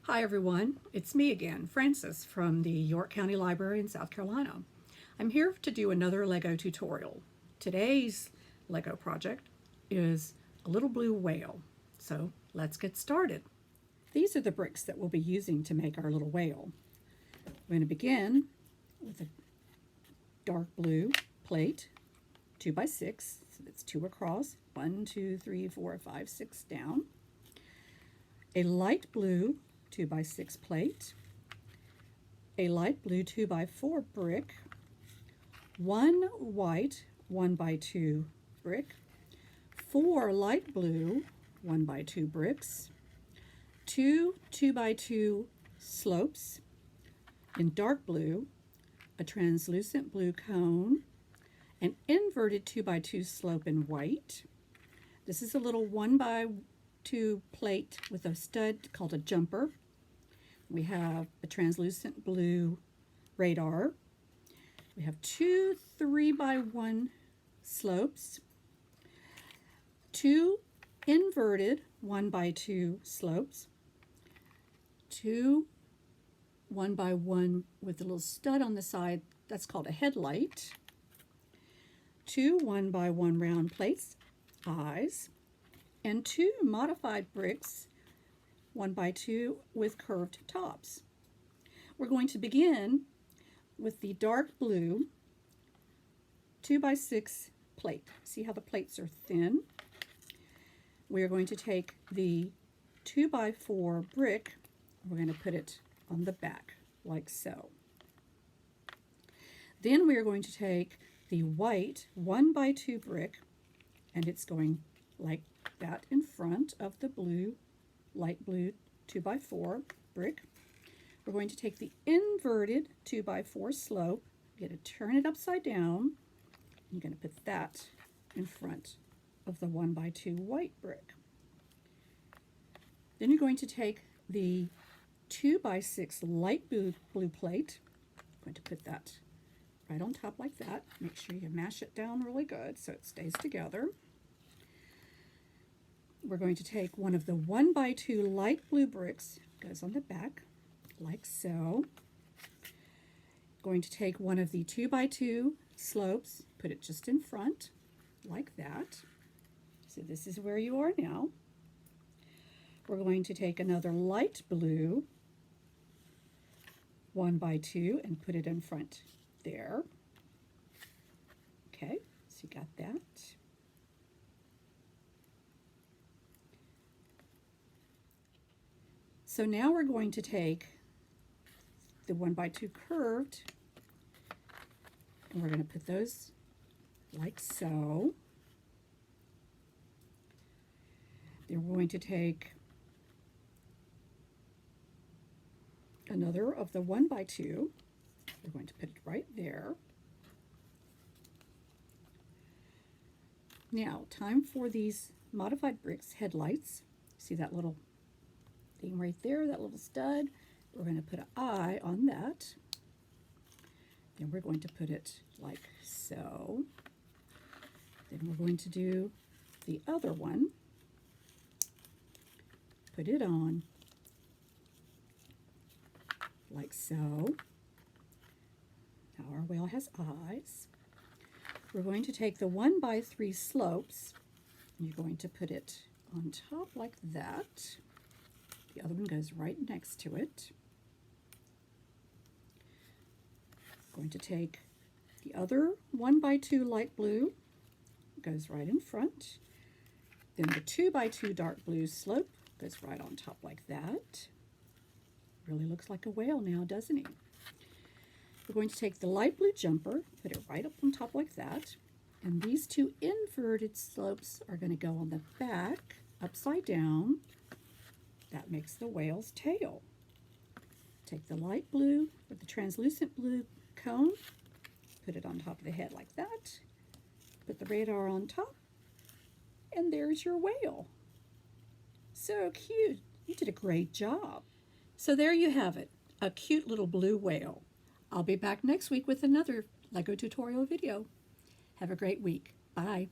Hi everyone, it's me again, Frances from the York County Library in South Carolina. I'm here to do another Lego tutorial. Today's Lego project is a little blue whale, so let's get started. These are the bricks that we'll be using to make our little whale. We're going to begin with a dark blue plate, 2 by 6, so that's 2 across, 1, 2, 3, 4, 5, 6 down. A light blue 2 by 6 plate, a light blue 2 by 4 brick, 1 white 1 by 2 brick, 4 light blue 1 by 2 bricks, 2 2 by 2 slopes in dark blue, a translucent blue cone, an inverted 2 by 2 slope in white. This is a little 1 by 2 plate with a stud called a jumper. We have a translucent blue radar. We have 2 3 by 1 slopes, 2 inverted 1 by 2 slopes, 2 1 by 1 with a little stud on the side, that's called a headlight, 2 1 by 1 round plates, eyes, and 2 modified bricks 1 by 2 with curved tops. We're going to begin with the dark blue 2 by 6 plate. See how the plates are thin? We are going to take the 2 by 4 brick, we're going to put it on the back like so. Then we are going to take the white 1 by 2 brick, and it's going like that in front of the blue, light blue 2 by 4 brick. We're going to take the inverted 2 by 4 slope, you're going to turn it upside down, you're going to put that in front of the 1 by 2 white brick. Then you're going to take the 2 by 6 light blue plate, I'm going to put that right on top like that. Make sure you mash it down really good so it stays together. We're going to take one of the 1 by 2 light blue bricks, goes on the back like so. Going to take one of the 2 by 2 slopes, put it just in front like that. So this is where you are now. We're going to take another light blue 1 by 2 and put it in front there. Okay, so you got that. So now we're going to take the 1 by 2 curved, and we're going to put those like so. Then we're going to take another of the 1 by 2. We're going to put it right there. Now, time for these modified bricks headlights. See that little thing right there, that little stud? We're going to put an eye on that. Then we're going to put it like so. Then we're going to do the other one. Put it on like so. Now our whale has eyes. We're going to take the 1 by 3 slopes, and you're going to put it on top like that. The other one goes right next to it. Going to take the other 1 by 2 light blue, goes right in front. Then the 2 by 2 dark blue slope goes right on top like that. Really looks like a whale now, doesn't he? We're going to take the light blue jumper, put it right up on top like that. And these 2 inverted slopes are going to go on the back, upside down. That makes the whale's tail. Take the light blue with the translucent blue cone, put it on top of the head like that. Put the radar on top, and there's your whale. So cute. You did a great job. So there you have it, a cute little blue whale. I'll be back next week with another Lego tutorial video. Have a great week. Bye.